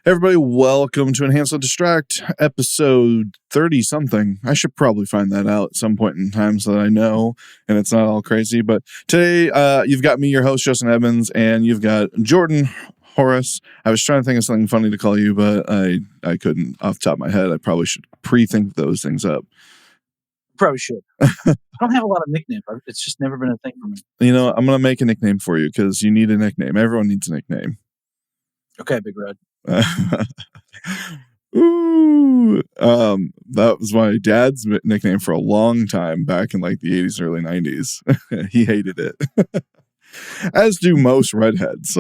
Everybody, welcome to Enhance and Distract, episode 30-something. I should probably find that out at some point in time so that I know, and it's not all crazy. But today, you've got me, your host, Justin Evans, and you've got Jordan Horace. I was trying to think of something funny to call you, but I couldn't off the top of my head. I probably should pre-think those things up. Probably should. I don't have a lot of nicknames. It's just never been a thing for me. You know, I'm going to make a nickname for you because you need a nickname. Everyone needs a nickname. Okay, Big Red. Ooh, that was my dad's nickname for a long time back in like the 80s, early 90s. He hated it, as do most redheads.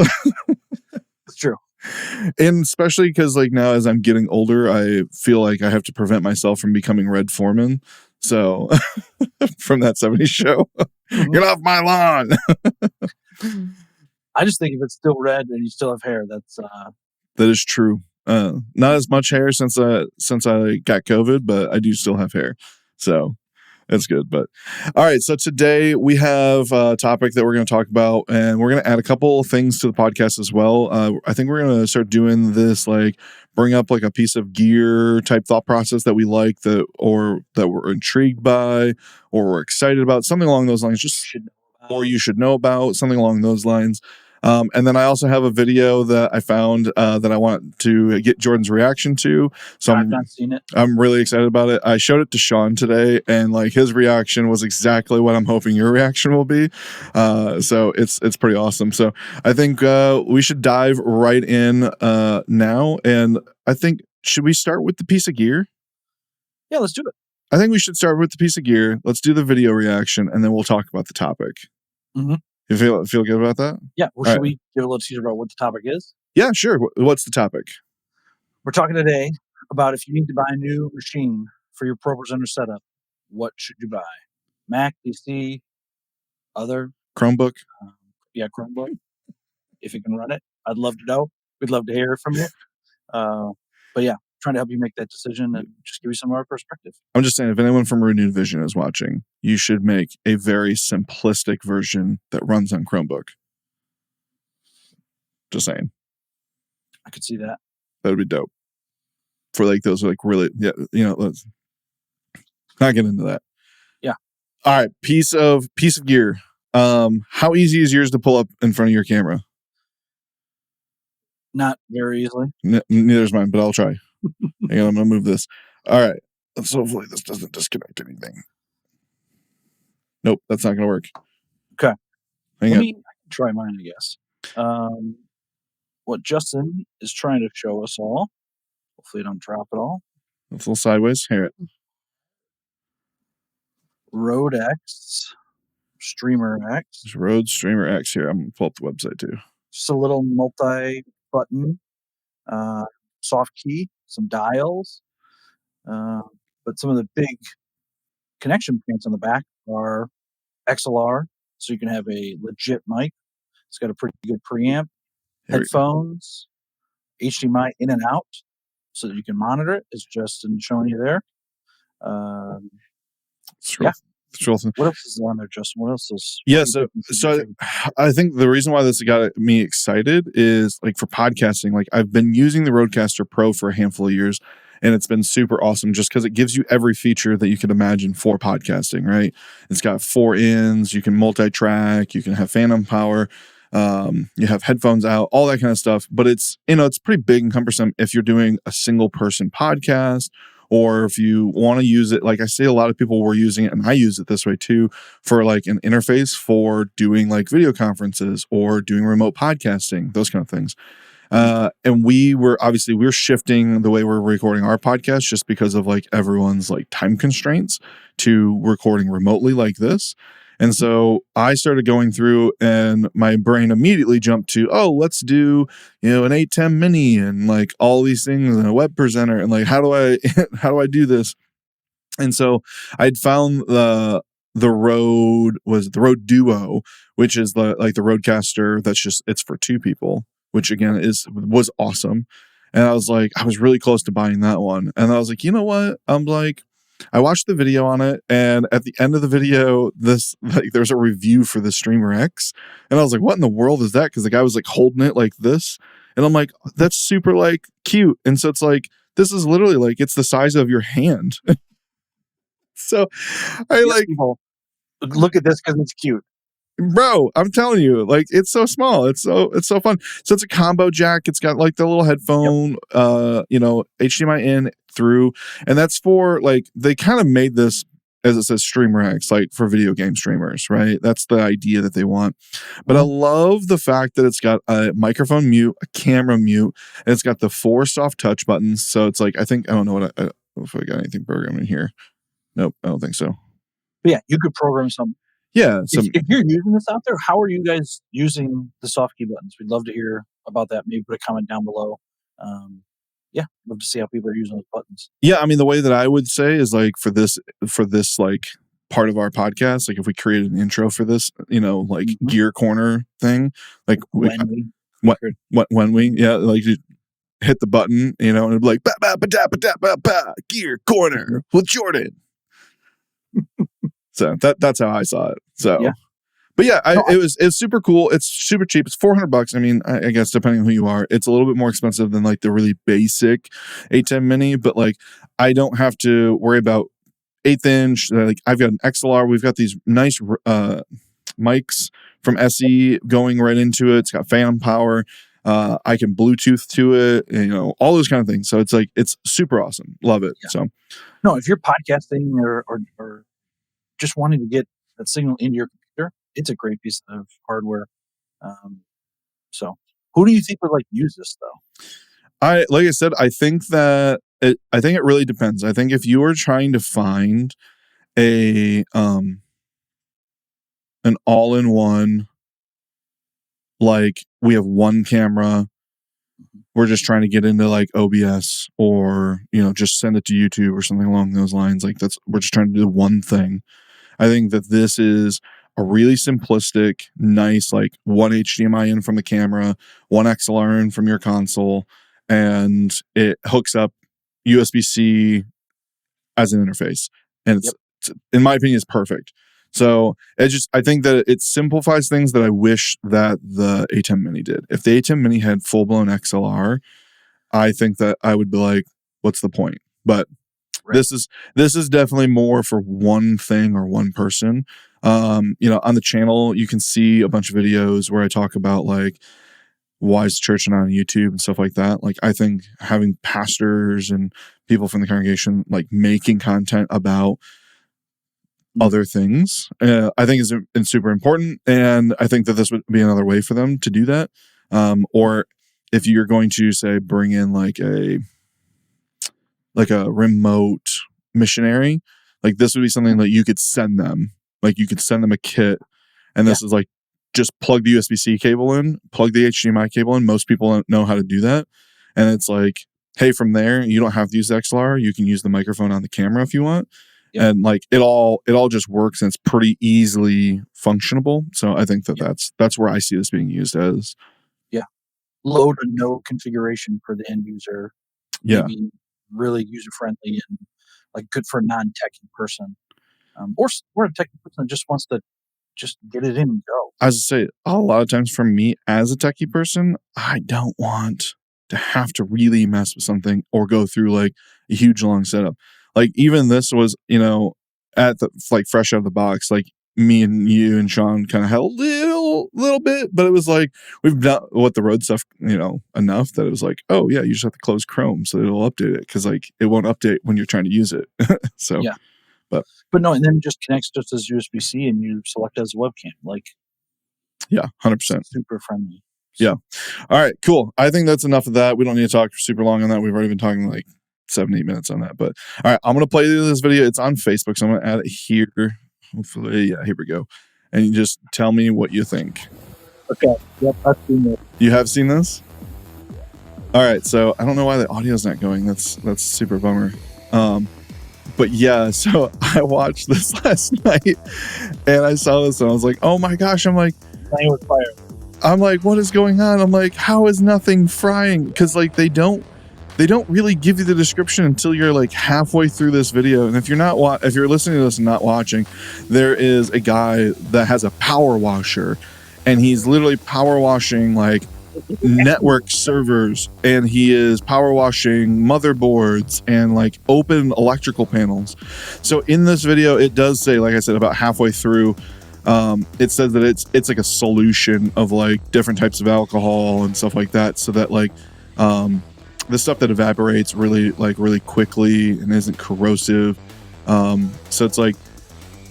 It's true. And especially because like now as I'm getting older, I feel like I have to prevent myself from becoming Red Foreman. So from that 70s show, get off my lawn. I just think if it's still red and you still have hair, that is true. Not as much hair since I got COVID, but I do still have hair. So that's good. But all right. So today we have a topic that we're going to talk about, and we're going to add a couple things to the podcast as well. I think we're going to start doing this, like bring up like a piece of gear type thought process that we like that we're intrigued by or we're excited about, something along those lines, or you should know about, something along those lines. And then I also have a video that I found that I want to get Jordan's reaction to. So I've not seen it. I'm really excited about it. I showed it to Sean today, and like his reaction was exactly what I'm hoping your reaction will be. So it's pretty awesome. So I think we should dive right in now. And I think, should we start with the piece of gear? Yeah, let's do it. I think we should start with the piece of gear. Let's do the video reaction, and then we'll talk about the topic. Mm-hmm. You feel good about that? Yeah. Well, should we give a little teaser about what the topic is? Yeah, sure. What's the topic? We're talking today about if you need to buy a new machine for your ProPresenter setup, what should you buy? Mac, PC, other? Chromebook? Chromebook. If you can run it, I'd love to know. We'd love to hear it from you. But yeah, trying to help you make that decision and just give you some of our perspective. I'm just saying, if anyone from Renewed Vision is watching, you should make a very simplistic version that runs on Chromebook. Just saying. I could see that. That would be dope. For like those like really, yeah, you know, let's not get into that. Yeah. All right, piece of gear. How easy is yours to pull up in front of your camera? Not very easily. Neither is mine, but I'll try. Hang on, I'm gonna move this. All right. Let's hopefully this doesn't disconnect anything. Nope, that's not gonna work. Okay. Hang on. I can try mine, I guess. What Justin is trying to show us all. Hopefully, I don't drop it all. It's a little sideways. Here. Rode X, Streamer X. There's Rode Streamer X here. I'm gonna pull up the website too. Just a little multi-button, soft key, some dials. But some of the big connection points on the back are XLR, so you can have a legit mic. It's got a pretty good preamp. Headphones, HDMI in and out, so that you can monitor it. It's Justin showing you there. Yeah. What else is on there, Justin? What else is? Yeah, so I think the reason why this got me excited is like for podcasting. Like I've been using the Rodecaster Pro for a handful of years, and it's been super awesome just because it gives you every feature that you could imagine for podcasting, right? It's got 4 ins, you can multi-track, you can have phantom power, you have headphones out, all that kind of stuff. But it's pretty big and cumbersome if you're doing a single person podcast, or if you want to use it, like I see a lot of people were using it, and I use it this way too, for like an interface for doing like video conferences or doing remote podcasting, those kind of things. And we're shifting the way we're recording our podcast just because of like everyone's like time constraints to recording remotely like this. And so I started going through, and my brain immediately jumped to, let's do, an 810 mini and like all these things and a web presenter, and like, how do I do this? And so I'd found the Rode Duo, which is the Rodecaster it's for 2 people, which again was awesome. And I was really close to buying that one. And I was like, you know what? I watched the video on it, and at the end of the video, there's a review for the Streamer X, and I was like, what in the world is that? Because the guy was like holding it like this, And I'm like, that's super like cute. And so it's like, this is literally like, it's the size of your hand. So I Yes, like, people look at this because it's cute. bro, I'm telling you, like, it's so small. It's so fun. So it's a combo jack. It's got like the little headphone, HDMI in through, and that's for like, they kind of made this, as it says, Streamer X, like for video game streamers, right? That's the idea that they want. But I love the fact that it's got a microphone mute, a camera mute, and it's got the 4 soft touch buttons. So it's like, I don't know if I got anything programmed in here. Nope, I don't think so. But yeah, you could program some. Yeah. If you're using this out there, how are you guys using the soft key buttons? We'd love to hear about that. Maybe put a comment down below. Yeah, love to see how people are using those buttons. Yeah, I mean, the way that I would say is like for this like part of our podcast, like if we created an intro for this, like gear corner thing, like when we like you hit the button, and it'd be like ba ba ba da ba da ba ba gear corner with Jordan. So that's how I saw it. So yeah. But yeah, it's super cool. It's super cheap. It's $400. I mean, I guess depending on who you are, it's a little bit more expensive than like the really basic A10 Mini. But like, I don't have to worry about 1/8 inch. Like, I've got an XLR. We've got these nice mics from SE going right into it. It's got phantom power. I can Bluetooth to it. All those kind of things. So it's like, it's super awesome. Love it. Yeah. So no, if you're podcasting or just wanting to get that signal into your computer, it's a great piece of hardware. So who do you think would like use this though? Like I said, I think that I think it really depends. I think if you are trying to find an all-in-one, like we have one camera, we're just trying to get into like OBS or, just send it to YouTube or something along those lines. Like we're just trying to do one thing. I think that this is a really simplistic, nice, like one HDMI in from the camera, one XLR in from your console, and it hooks up USB-C as an interface. And it's in my opinion, is perfect. So I think that it simplifies things that I wish that the A10 Mini did. If the A10 Mini had full-blown XLR, I think that I would be like, what's the point? But this is definitely more for one thing or one person. On the channel, you can see a bunch of videos where I talk about like why is church not on YouTube and stuff like that. Like, I think having pastors and people from the congregation like making content about other things, I think is super important. And I think that this would be another way for them to do that. Or if you're going to say bring in like a remote missionary, like this would be something that you could send them. Like you could send them a kit, and this is like just plug the USB-C cable in, plug the HDMI cable in. Most people don't know how to do that, and it's like, hey, from there you don't have to use the XLR. You can use the microphone on the camera if you want, and like it all just works, and it's pretty easily functionable. So I think that that's where I see this being used as. Yeah, low to no configuration for the end user. Maybe really user friendly and like good for a non-techie person, or a techie person that just wants to just get it in and go. As I say, a lot of times for me as a techie person, I don't want to have to really mess with something or go through like a huge long setup. Like even this was, at the like fresh out of the box, like me and you and Sean kind of had a little bit, but it was like we've done what the road stuff, enough that it was like, oh yeah, you just have to close Chrome so it'll update it, because like it won't update when you're trying to use it. So yeah, but no, and then it just connects just as USB-C, and you select as a webcam. Like 100%, super friendly. So. Yeah. All right, cool. I think that's enough of that. We don't need to talk super long on that. We've already been talking like 7-8 minutes on that. But all right, I'm gonna play this video. It's on Facebook, so I'm gonna add it here. Hopefully, here we go. And you just tell me what you think. Okay. Yep, I've seen this. You have seen this? All right. So I don't know why the audio's not going. That's super bummer. But yeah, so I watched this last night and I saw this and I was like, oh my gosh. I'm like, playing with fire. I'm like, what is going on? I'm like, how is nothing frying? Because like they don't really give you the description until you're like halfway through this video. And if you're listening to this and not watching, there is a guy that has a power washer, and he's literally power washing like network servers, and he is power washing motherboards and like open electrical panels. So in this video, it does say, like I said, about halfway through, it says that it's like a solution of like different types of alcohol and stuff like that, so that like the stuff that evaporates really quickly and isn't corrosive. So it's like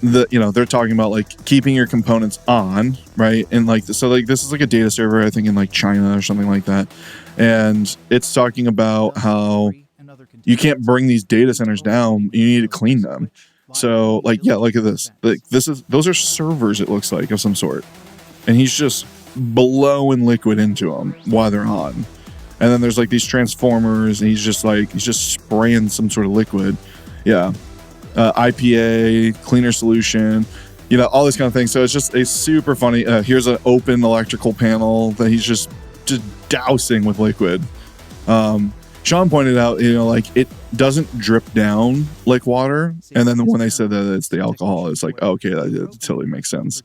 they're talking about like keeping your components on, right? And like so like this is like a data server, I think in like China or something like that, and it's talking about how you can't bring these data centers down, you need to clean them. So like, yeah, look at this, like those are servers, it looks like, of some sort, and he's just blowing liquid into them while they're on. And then there's like these transformers, and he's just spraying some sort of liquid. Yeah. IPA, cleaner solution, all this kind of thing. So it's just a super funny. Here's an open electrical panel that he's just dousing with liquid. Sean pointed out, like it doesn't drip down like water. And then when they said that it's the alcohol, it's like, okay, that totally makes sense.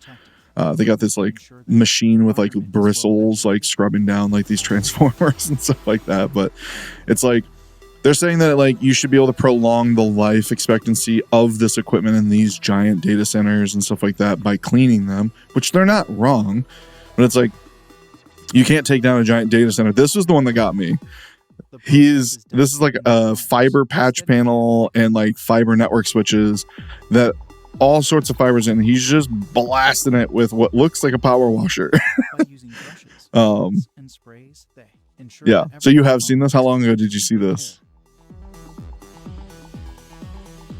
They got this like machine with like bristles, like scrubbing down like these transformers and stuff like that. But it's like, they're saying that like you should be able to prolong the life expectancy of this equipment in these giant data centers and stuff like that by cleaning them, which they're not wrong. But it's like, you can't take down a giant data center. This was the one that got me. This is like a fiber patch panel and like fiber network switches that all sorts of fibers in. He's just blasting it with what looks like a power washer. Yeah. So you have seen this? How long ago did you see this,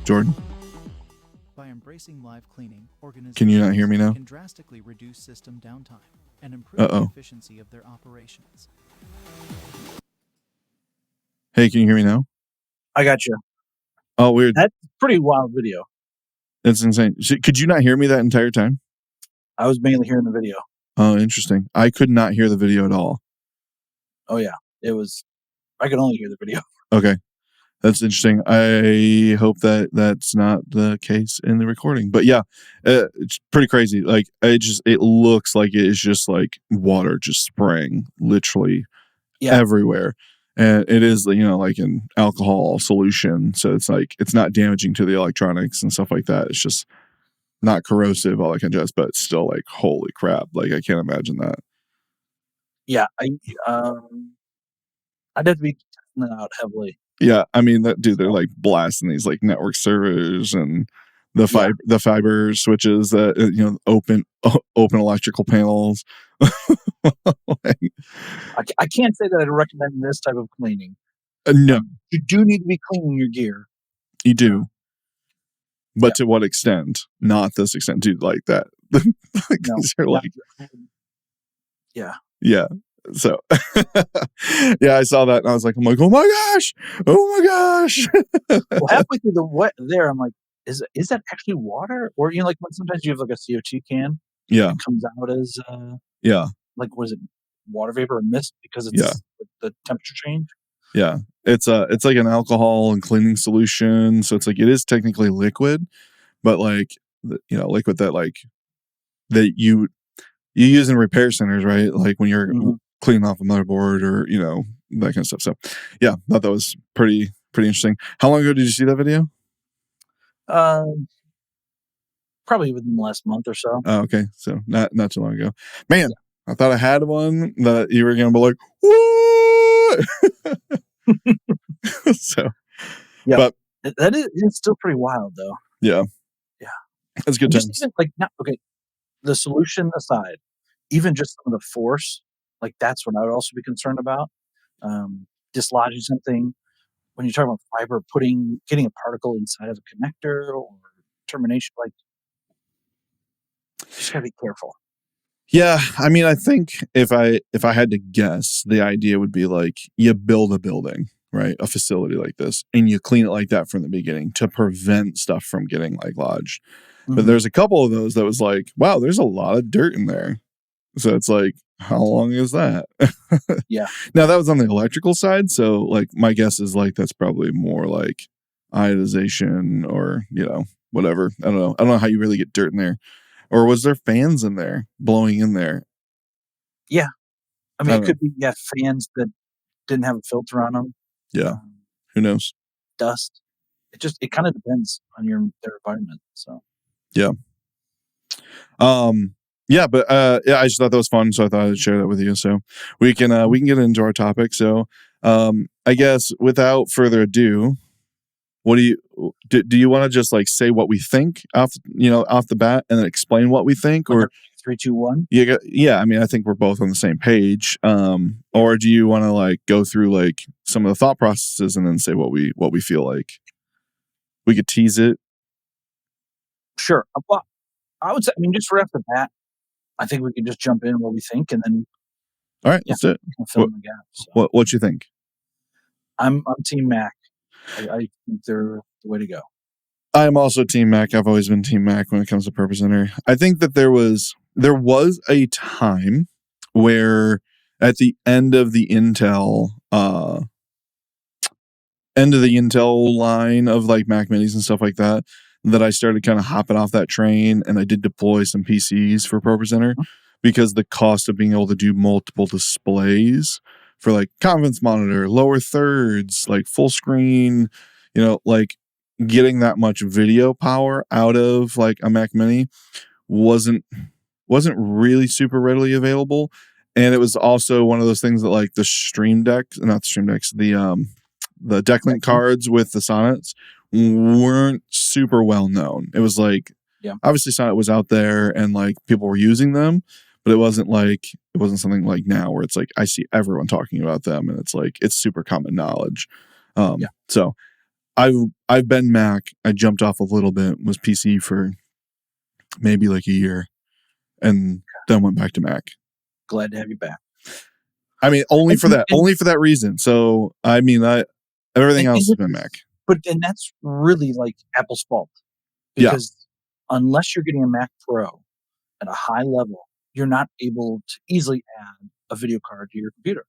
Jordan? By embracing live cleaning, can you not hear me now? Can drastically reduce system downtime and improve the efficiency of their operations. Hey, can you hear me now? I got you. Oh, weird. That's a pretty wild video. That's insane. Could you not hear me that entire time? I was mainly hearing the video. Oh, interesting. I could not hear the video at all. Oh yeah, I could only hear the video. Okay. That's interesting. I hope that that's not the case in the recording. But yeah, it's pretty crazy. Like it looks like it is just like water just spraying literally everywhere. And it is, like an alcohol solution. So it's like, it's not damaging to the electronics and stuff like that. It's just not corrosive, all that kind of jazz, but it's still like, holy crap. Like I can't imagine that. Yeah. I'd have to be testing that out heavily. Yeah, I mean they're like blasting these like network servers and the fiber switches that open electrical panels. I can't say that I'd recommend this type of cleaning. No, you do need to be cleaning your gear. You do, but to what extent? Not this extent, dude. Like that. Yeah. So yeah, I saw that and I was like, oh my gosh. Well, halfway through there, I'm like, is that actually water? Or like when sometimes you have like a CO2 can, it comes out as like, what is it, water vapor or mist because it's the temperature change. Yeah, it's like an alcohol and cleaning solution, so it's like it is technically liquid, but like liquid that like that you use in repair centers, right? Like when you're cleaning off a motherboard or that kind of stuff. So yeah, thought that was pretty interesting. How long ago did you see that video? Probably within the last month or so. Oh, okay, so not too long ago. Man, I thought I had one that you were gonna be like, what? So yeah, but it's still pretty wild though. Yeah, that's good times. Even, like, the solution aside, even just some of the force, like that's what I would also be concerned about. Dislodging something when you're talking about fiber, getting a particle inside of a connector or termination, like you just gotta be careful. Yeah, I mean, I think if I had to guess, the idea would be like you build a building, right, a facility like this, and you clean it like that from the beginning to prevent stuff from getting like lodged. But there's a couple of those that was like, wow, there's a lot of dirt in there. So it's like, how long is that? Yeah. Now that was on the electrical side. So like my guess is like, that's probably more like ionization or, whatever. I don't know how you really get dirt in there. Or was there fans in there blowing in there? Yeah. I mean, it could be fans that didn't have a filter on them. Yeah, who knows? Dust. It kind of depends on their environment. So yeah. But I just thought that was fun, so I thought I'd share that with you. So we can get into our topic. So I guess without further ado, what do you want to just like say what we think off the bat and then explain what we think, or 3, 2, 1? Yeah. I mean, I think we're both on the same page. Or do you want to like go through like some of the thought processes and then say what we feel like? We could tease it. Sure. Well, I would say, just right off the bat, I think we could just jump in what we think, and then all right, that's it. Fill in the gaps. So. What you think? I'm Team Mac. I think they're the way to go. I'm also Team Mac. I've always been Team Mac when it comes to ProPresenter. I think that there was a time where at the end of the Intel line of like Mac Minis and stuff like that I started kind of hopping off that train, and I did deploy some PCs for ProPresenter because the cost of being able to do multiple displays for like conference monitor, lower thirds, like full screen, like getting that much video power out of like a Mac Mini wasn't really super readily available. And it was also one of those things that like the DeckLink cards with the Sonnets weren't super well known. It was like, obviously Sonnet was out there and like people were using them, but it wasn't something like now where it's like I see everyone talking about them and it's like it's super common knowledge. So I've been Mac. I jumped off a little bit, was PC for maybe like a year, and then went back to Mac. Glad to have you back. I mean, only for that reason. So I mean, everything else has been Mac. But that's really like Apple's fault. Because unless you're getting a Mac Pro at a high level, you're not able to easily add a video card to your computer.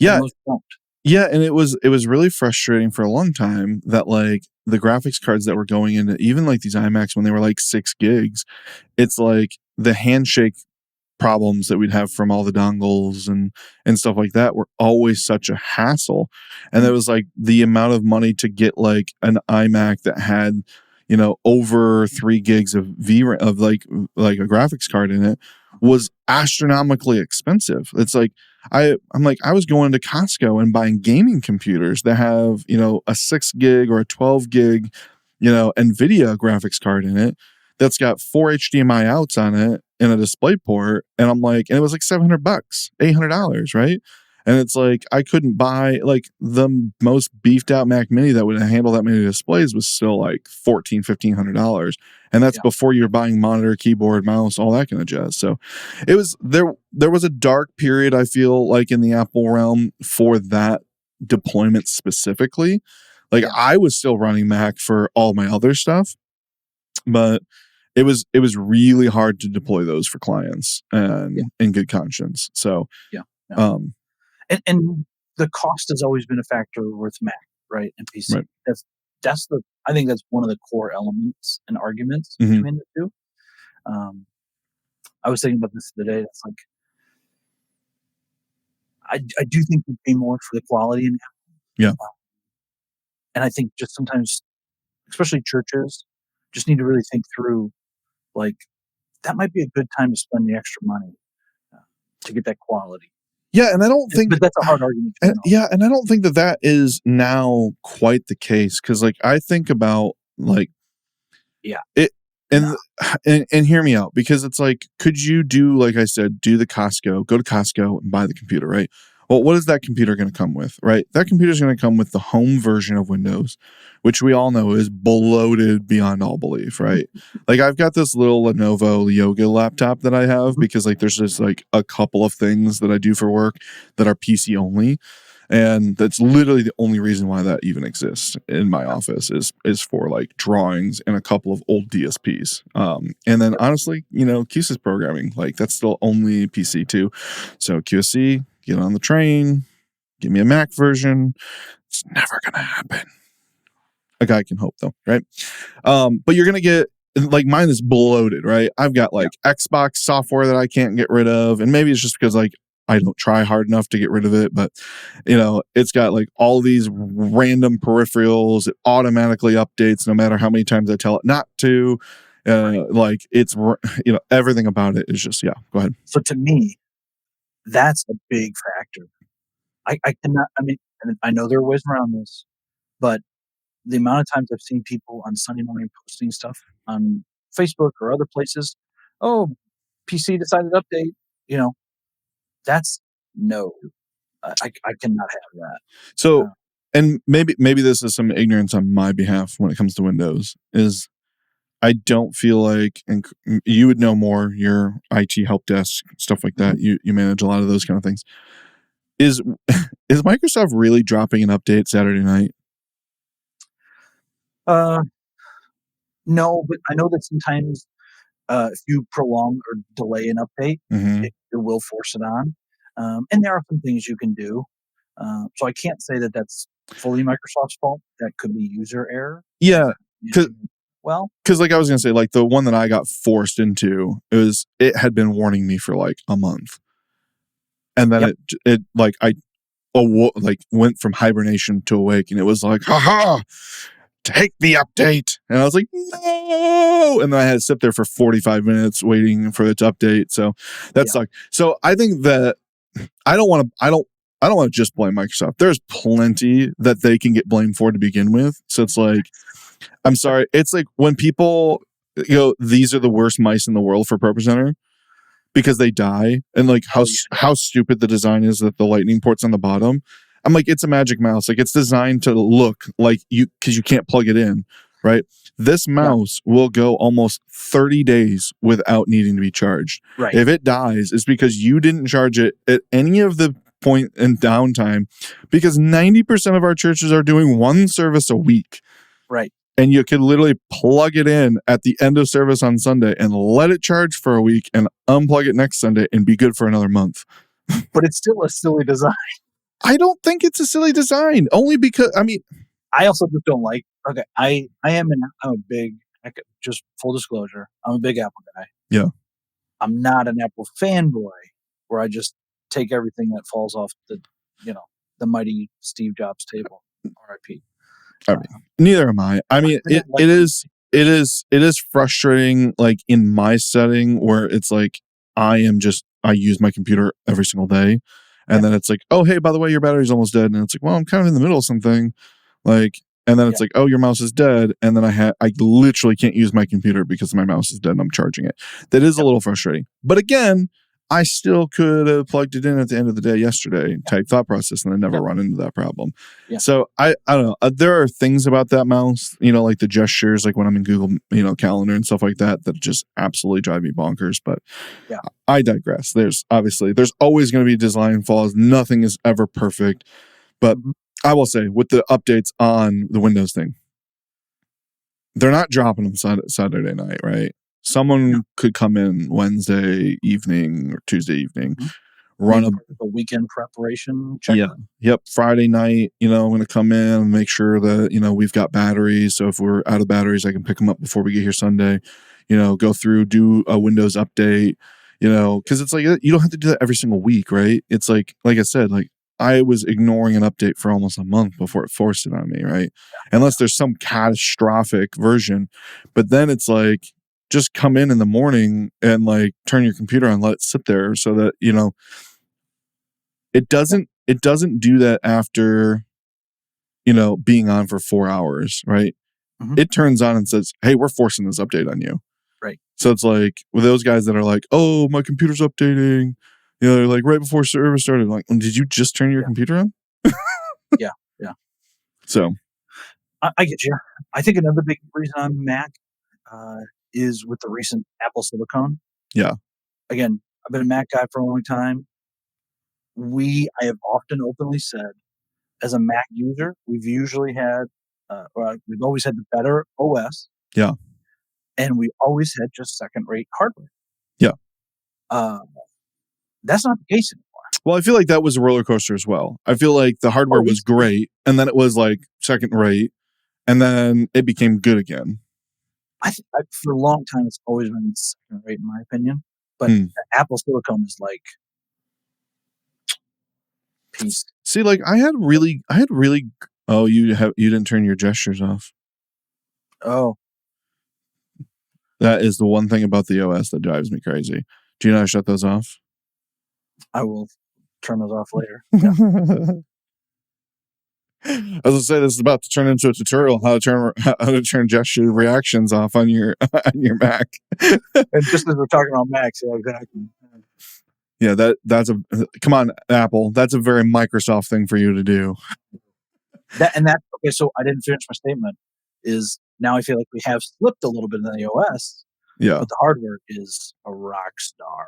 Yeah. Most don't. Yeah, and it was really frustrating for a long time that like the graphics cards that were going into even like these iMacs when they were like 6 gigs, it's like the handshake problems that we'd have from all the dongles and stuff like that were always such a hassle. And there was like the amount of money to get like an iMac that had, over 3 gigs of of like a graphics card in it was astronomically expensive. It's like I was going to Costco and buying gaming computers that have, a 6 gig or a 12 gig, NVIDIA graphics card in it that's got 4 HDMI outs on it and a display port. And I'm like, and it was like $700, $800, right? And it's like, I couldn't buy like the most beefed out Mac Mini that would handle that many displays was still like $1,400, $1,500. And that's before you're buying monitor, keyboard, mouse, all that kind of jazz. So it was, there was a dark period, I feel like in the Apple realm for that deployment specifically. Like I was still running Mac for all my other stuff, but it was really hard to deploy those for clients and in good conscience. So, And the cost has always been a factor with Mac, right? And PC. Right. I think that's one of the core elements and arguments between the two. I was thinking about this the other day. It's like, I do think we pay more for the quality in Apple. Yeah. And I think just sometimes, especially churches, just need to really think through, like, that might be a good time to spend the extra money to get that quality. Yeah, and I don't think... But that's a hard argument. And I don't think that is now quite the case, because, like, I think about, like... Yeah. And hear me out, because it's like, could you do, like I said, go to Costco and buy the computer, right? Well, what is that computer going to come with, right? That computer is going to come with the home version of Windows, which we all know is bloated beyond all belief, right? Like I've got this little Lenovo Yoga laptop that I have because like there's just like a couple of things that I do for work that are PC only. And that's literally the only reason why that even exists in my office is for like drawings and a couple of old DSPs. And then honestly, QSys programming, like that's still only PC too. So QSC, get on the train, give me a Mac version. It's never going to happen. A guy can hope though, right? But you're going to get, like mine is bloated, right? I've got like Xbox software that I can't get rid of. And maybe it's just because like I don't try hard enough to get rid of it, but it's got like all these random peripherals. It automatically updates no matter how many times I tell it not to. Like it's everything about it is just, yeah, go ahead. So to me, that's a big factor. I cannot, I mean, and I know there are ways around this, but the amount of times I've seen people on Sunday morning posting stuff on Facebook or other places, oh, PC decided to update, that's no. I cannot have that. So, and maybe this is some ignorance on my behalf when it comes to Windows, is I don't feel like, and you would know more, your IT help desk, stuff like that. You manage a lot of those kind of things. Is Microsoft really dropping an update Saturday night? No, but I know that sometimes if you prolong or delay an update, it will force it on. And there are some things you can do. So I can't say that that's fully Microsoft's fault. That could be user error. Yeah. Because like I was going to say, like the one that I got forced into, it had been warning me for like a month. And then it like I went from hibernation to awake, and it was like, haha, take the update. And I was like, no. And then I had to sit there for 45 minutes waiting for it to update. So that sucked. So I think that I don't want to just blame Microsoft. There's plenty that they can get blamed for to begin with. So it's like, I'm sorry. It's like when people these are the worst mice in the world for ProPresenter because they die, and like how stupid the design is that the lightning port's on the bottom. I'm like, it's a magic mouse. Like it's designed to look like because you can't plug it in, right? This mouse will go almost 30 days without needing to be charged. Right. If it dies, it's because you didn't charge it at any of the point in downtime, because 90% of our churches are doing one service a week. Right. And you could literally plug it in at the end of service on Sunday and let it charge for a week and unplug it next Sunday and be good for another month. But it's still a silly design. I don't think it's a silly design, only because, I mean, I also just don't like, okay, I'm a big, just full disclosure, I'm a big Apple guy. Yeah. I'm not an Apple fanboy where I just take everything that falls off the mighty Steve Jobs table. RIP. I mean, neither am I. I mean, it is frustrating, like in my setting where it's like I use my computer every single day, and then it's like, oh hey, by the way, your battery's almost dead, and it's like, well, I'm kind of in the middle of something, like, and then it's like, oh, your mouse is dead, and then I literally can't use my computer because my mouse is dead and I'm charging it. That is a little frustrating, but again, I still could have plugged it in at the end of the day yesterday, type thought process, and then never run into that problem. Yeah. So I don't know. There are things about that mouse, like the gestures, like when I'm in Google, Calendar and stuff like that, that just absolutely drive me bonkers. But I digress. There's always going to be design flaws. Nothing is ever perfect. But I will say, with the updates on the Windows thing, they're not dropping them Saturday night, right? Someone could come in Wednesday evening or Tuesday evening, run a weekend preparation check. Yep. Friday night, I'm going to come in and make sure that, we've got batteries. So if we're out of batteries, I can pick them up before we get here Sunday, go through, do a Windows update, because it's like, you don't have to do that every single week, right? It's like I said, like I was ignoring an update for almost a month before it forced it on me, right? Unless there's some catastrophic version. But then it's like, just come in the morning and like turn your computer on, let it sit there so that, it doesn't do that after, being on for 4 hours, right? It turns on and says, hey, we're forcing this update on you. Right. So it's like with those guys that are like, oh, my computer's updating, they're like right before service started. I'm like, did you just turn your computer on? Yeah. So I get you. I think another big reason I'm Mac is with the recent Apple Silicon. Yeah. Again, I've been a Mac guy for a long time. I have often openly said, as a Mac user, we've usually had, we've always had the better OS. Yeah. And we always had just second-rate hardware. Yeah. That's not the case anymore. Well, I feel like that was a roller coaster as well. I feel like the hardware was great, and then it was like second-rate, and then it became good again. For a long time, it's always been second rate, in my opinion. But the Apple Silicon is like piece. See, like I had really. Oh, you didn't turn your gestures off. Oh, That is the one thing about the OS that drives me crazy. Do you know how to shut those off? I will turn those off later. Yeah. As I say, this is about to turn into a tutorial how to turn gesture reactions off on your Mac. And just as we're talking about Macs, yeah, exactly. Yeah, that's a come on, Apple. That's a very Microsoft thing for you to do. Okay. So I didn't finish my statement. Is now I feel like we have slipped a little bit in the OS. Yeah, but the hardware is a rock star.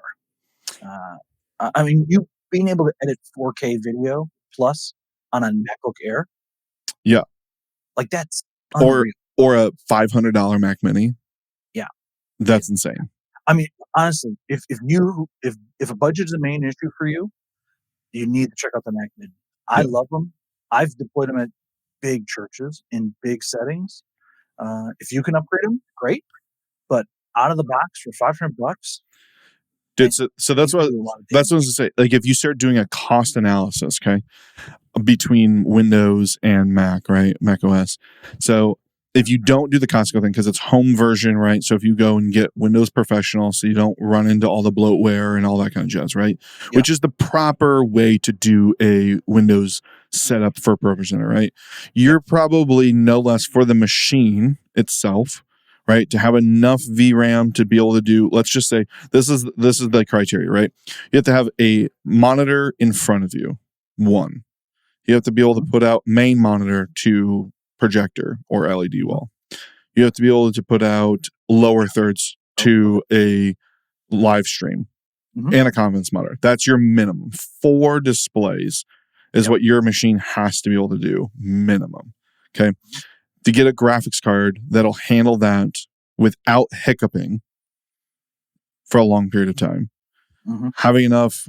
I mean, you being able to edit 4K video plus on a MacBook Air, yeah, like that's or unreal. a $500 Mac Mini. Yeah, that's insane. I mean, honestly, if a budget is the main issue for you, you need to check out the Mac Mini. I love them. I've deployed them at big churches in big settings. If you can upgrade them, great. But out of the box for $500, dude. So that's what I was going to say. Like, if you start doing a cost analysis, okay, between Windows and Mac, right, Mac OS. So if you don't do the Costco thing because it's home version, right? So if you go and get Windows Professional, so you don't run into all the bloatware and all that kind of jazz, right? Yeah. Which is the proper way to do a Windows setup for ProPresenter, right? You're probably no less for the machine itself, right? To have enough VRAM to be able to do, let's just say this is the criteria, right? You have to have a monitor in front of you, one. You have to be able to put out main monitor to projector or LED wall. You have to be able to put out lower thirds to a live stream and a conference monitor. That's your minimum. 4 displays is what your machine has to be able to do, minimum. Okay. To get a graphics card that'll handle that without hiccuping for a long period of time. Having enough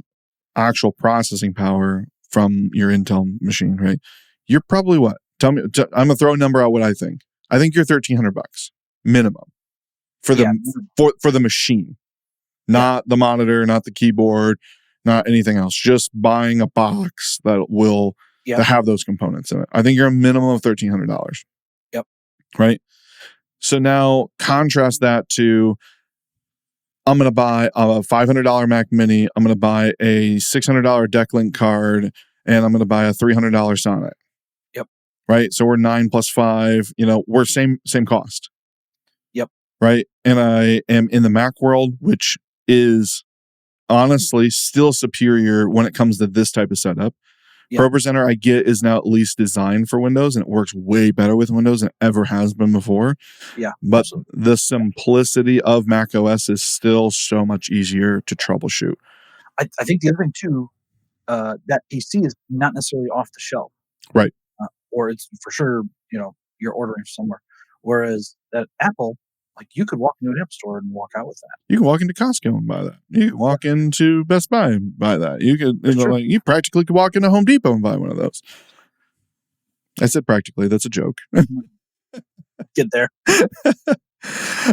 actual processing power from your Intel machine, right? You're probably what? Tell me. I'm gonna throw a number out. What I think. I think you're $1,300 minimum for the for the machine, not the monitor, not the keyboard, not anything else. Just buying a box that will to have those components in it. I think you're a minimum of $1,300. Yep. Right. So now contrast that to. I'm going to buy a $500 Mac Mini. I'm going to buy a $600 Decklink card, and I'm going to buy a $300 Sonnet. Yep. Right. So we're 9 plus 5. We're same cost. Yep. Right. And I am in the Mac world, which is honestly still superior when it comes to this type of setup. ProPresenter, I get, is now at least designed for Windows, and it works way better with Windows than it ever has been before. Yeah, but absolutely. The simplicity of Mac OS is still so much easier to troubleshoot. I think the other thing too, that PC is not necessarily off the shelf, right? Or it's for sure, you're ordering somewhere. Whereas that Apple, like you could walk into an App Store and walk out with that. You can walk into Costco and buy that. You can walk into Best Buy and buy that. You could, you practically could walk into Home Depot and buy one of those. I said practically. That's a joke. Get there.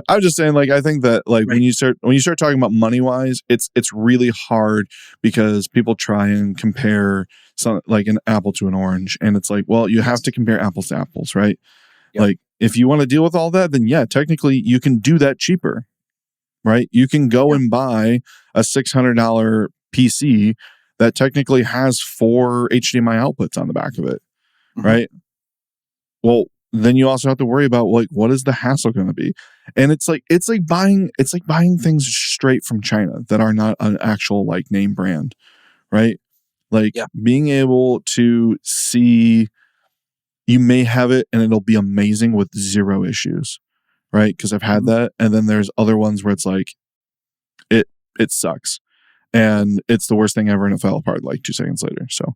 I'm just saying, like, I think that, like, when you start talking about money wise, it's really hard because people try and compare some, like, an apple to an orange, and it's like, well, you have to compare apples to apples, right? Yep. Like, if you want to deal with all that, then yeah, technically you can do that cheaper, right? You can go and buy a $600 PC that technically has 4 HDMI outputs on the back of it, right? Well, then you also have to worry about, like, what is the hassle going to be? And it's like buying things straight from China that are not an actual, like, name brand, right? Like, being able to see, you may have it and it'll be amazing with 0 issues, right? Because I've had that, and then there's other ones where it's like it sucks, and it's the worst thing ever, and it fell apart like 2 seconds later. So,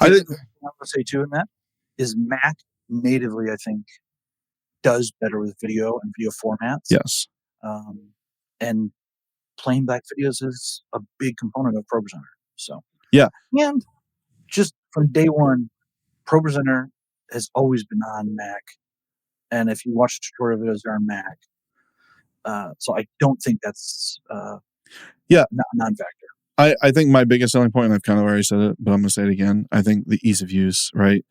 I think what I want to say too in that is Mac natively, I think, does better with video and video formats. Yes. And playing back videos is a big component of ProPresenter. So and just from day one, ProPresenter has always been on Mac, and if you watch tutorial videos, they're on Mac. So I don't think that's non-factor. I think my biggest selling point, and I've kind of already said it, but I'm going to say it again. I think the ease of use, right,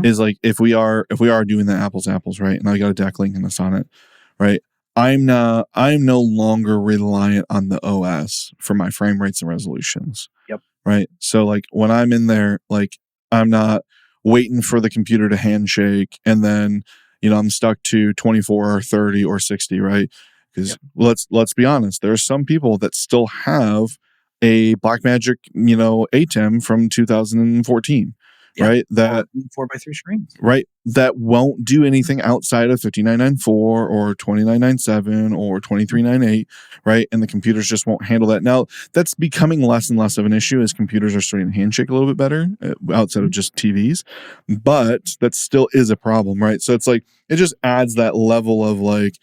is like if we are doing the apples to apples, right, and I got a deck linking this on it, right. I'm no longer reliant on the OS for my frame rates and resolutions. Yep. Right. So like when I'm in there, like I'm not waiting for the computer to handshake and then, I'm stuck to 24 or 30 or 60, right? Because let's be honest, there are some people that still have a Blackmagic, ATEM from 2014, right? That 4x3 screens, right? That won't do anything outside of 5994 or 2997 or 2398, right? And the computers just won't handle that. Now, that's becoming less and less of an issue as computers are starting to handshake a little bit better outside of just TVs, but that still is a problem, right? So it's like, it just adds that level of like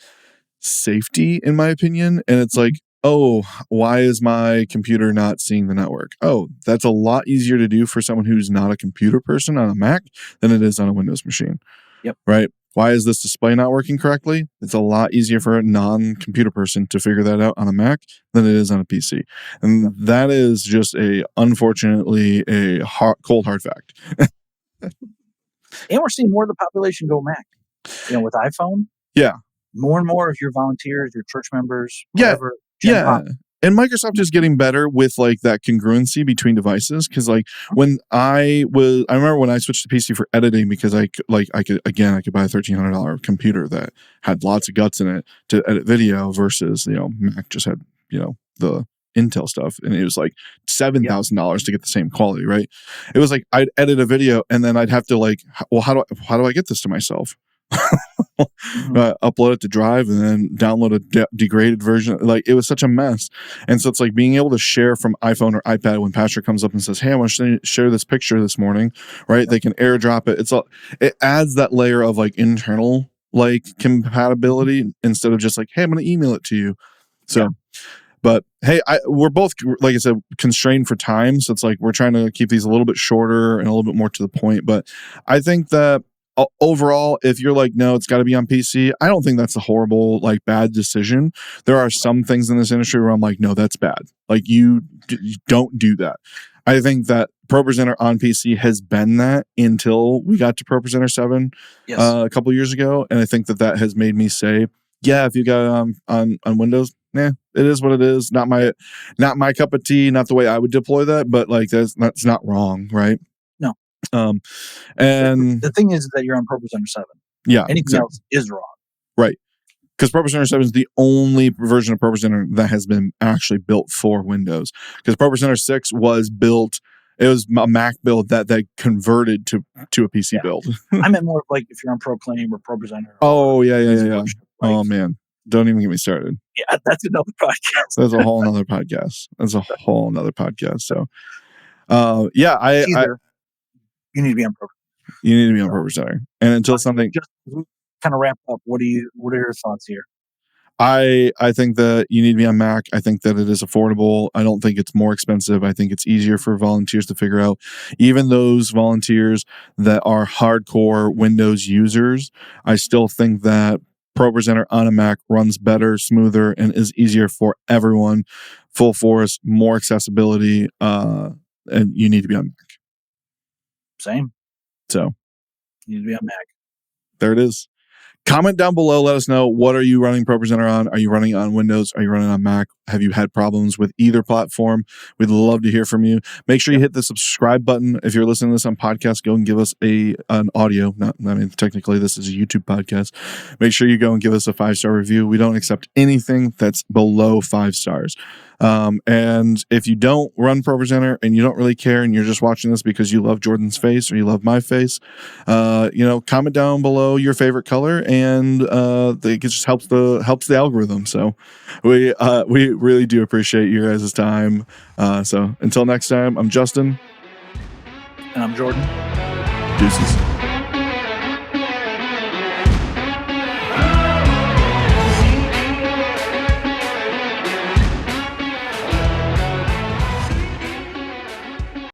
safety, in my opinion. And it's like, oh, why is my computer not seeing the network? Oh, that's a lot easier to do for someone who's not a computer person on a Mac than it is on a Windows machine. Yep. Right? Why is this display not working correctly? It's a lot easier for a non-computer person to figure that out on a Mac than it is on a PC. And that is just unfortunately a cold hard fact. And we're seeing more of the population go Mac. With iPhone. Yeah. More and more of your volunteers, your church members, whatever. Yeah. And Microsoft is getting better with like that congruency between devices. Cause like when I remember when I switched to PC for editing because I could buy a $1,300 computer that had lots of guts in it to edit video versus, Mac just had, the Intel stuff. And it was like $7,000 to get the same quality, right? It was like, I'd edit a video and then I'd have to like, well, how do I get this to myself? Upload it to Drive and then download a degraded version. Like it was such a mess. And so it's like being able to share from iPhone or iPad when Patrick comes up and says, hey, I want to share this picture this morning, right? They can airdrop it. It adds that layer of like internal like compatibility instead of just like, hey, I'm going to email it to you. So but hey, we're both, like I said, constrained for time. So it's like we're trying to keep these a little bit shorter and a little bit more to the point. But I think that overall, if you're like, no, it's got to be on PC, I don't think that's a horrible, like bad decision. There are some things in this industry where I'm like, no, that's bad. Like you don't do that. I think that ProPresenter on PC has been that until we got to ProPresenter 7 a couple years ago. And I think that has made me say, yeah, if you got it on Windows, it is what it is. Not my cup of tea, not the way I would deploy that, but like that's not wrong, right? No. And the thing is that you're on ProPresenter 7. Yeah. Anything else is wrong. Right. Because ProPresenter 7 is the only version of ProPresenter that has been actually built for Windows. Because ProPresenter 6 was built, it was a Mac build that they converted to a PC build. I meant more like if you're on Proclaim or ProPresenter. Oh, yeah. Oh, man. Don't even get me started. Yeah, that's another podcast. That's a whole nother podcast. So, you need to be on ProPresenter. You need to be on ProPresenter. And until something... Just kind of wrap up, what are your thoughts here? I think that you need to be on Mac. I think that it is affordable. I don't think it's more expensive. I think it's easier for volunteers to figure out. Even those volunteers that are hardcore Windows users, I still think that ProPresenter on a Mac runs better, smoother, and is easier for everyone. Full force, more accessibility, and you need to be on Mac. Same. So you need to be on Mac. There it is. Comment down below. Let us know, what are you running ProPresenter on? Are you running on Windows? Are you running on Mac? Have you had problems with either platform? We'd love to hear from you. Make sure you hit the subscribe button. If you're listening to this on podcast, go and give us an audio. Technically, this is a YouTube podcast. Make sure you go and give us a 5-star review. We don't accept anything that's below 5 stars. And if you don't run ProPresenter and you don't really care and you're just watching this because you love Jordan's face or you love my face, comment down below your favorite color, and it just helps the algorithm. So we really do appreciate your guys' time. So until next time, I'm Justin. And I'm Jordan. Deuces.